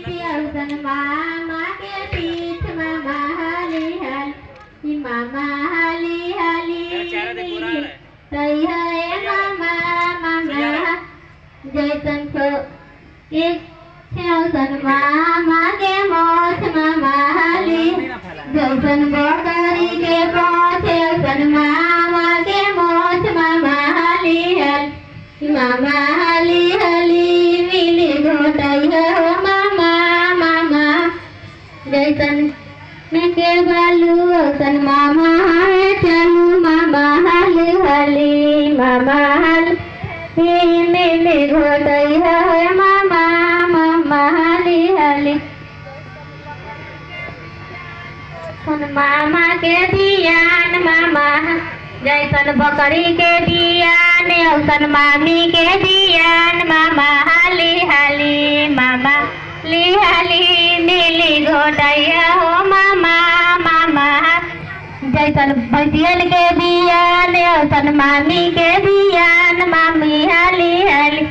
औसन मामा के पीठ मामा हाली हाली मामा हाली हाली तई है मामा मामा जैसन को एक औसन मामा के मोछ मामा हाली जैसन बकरी के पोछ औसन मामा के मोछ मामा हाली हाली मामा हाली हाली मिली घोटाई हो मामा मामा जैसन में के बालू औसन मामा है चलू मामा हाली हाली मामा हाली मिली घोटाई हो मामा मामा हाली हाली मामा के दियान मामा जैसन बकरी के दियान औसन मामी के दियान मामा हाली हाली मामा ली हाली नीली घोटाइया हो मामा मामा जैसन भैसियन के दियान औसन मामी के दियान मामी हाली हाली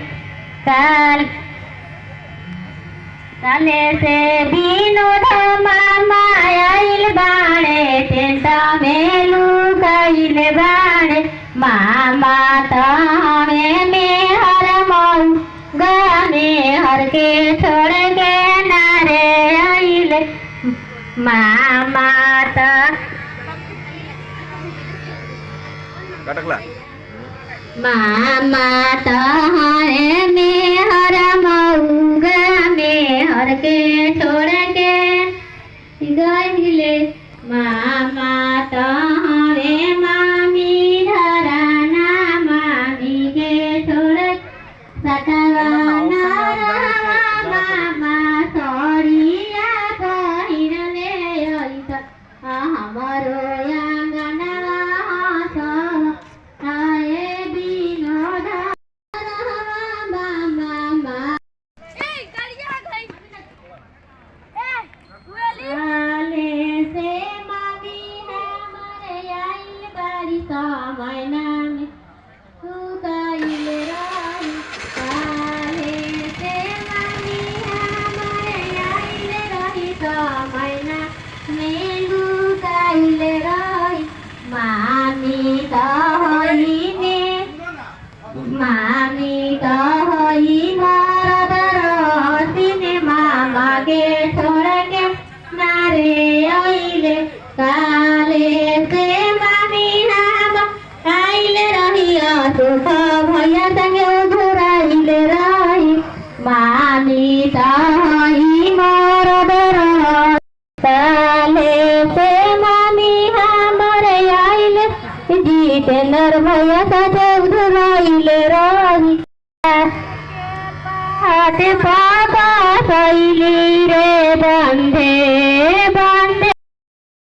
काले से विनोद मामा आइल बाणे टेंट में लुकाइल बाणे मामा तमे में हर मऊ गाने हर के छोड़ के नारे आइल मामा त मामा तहरे में हर मऊगा में हर के छोड़ के गइले मामा तहरे मामी धराना मामी के छोड़ सतवाना मामा सरिया पहिरले ऐस हमरो आंगनवा आए विनोद मामा आले से मामी हमरे आइल बारी समयना में तू कइल रही आले से मामी हमरे आइल रही समयना में लुकाइल रही मामी कहई में मामी कहई मरद रहती मामा के छोड़ के नारे आइले काले से मामी हम आइल रही सुख भैया संगे घुराइल रही मामी कहई मरद काले से मामी हमरे आइल जितेंद्र भैया साथे घुराइल रही हाथ पापा सैली रे बंधे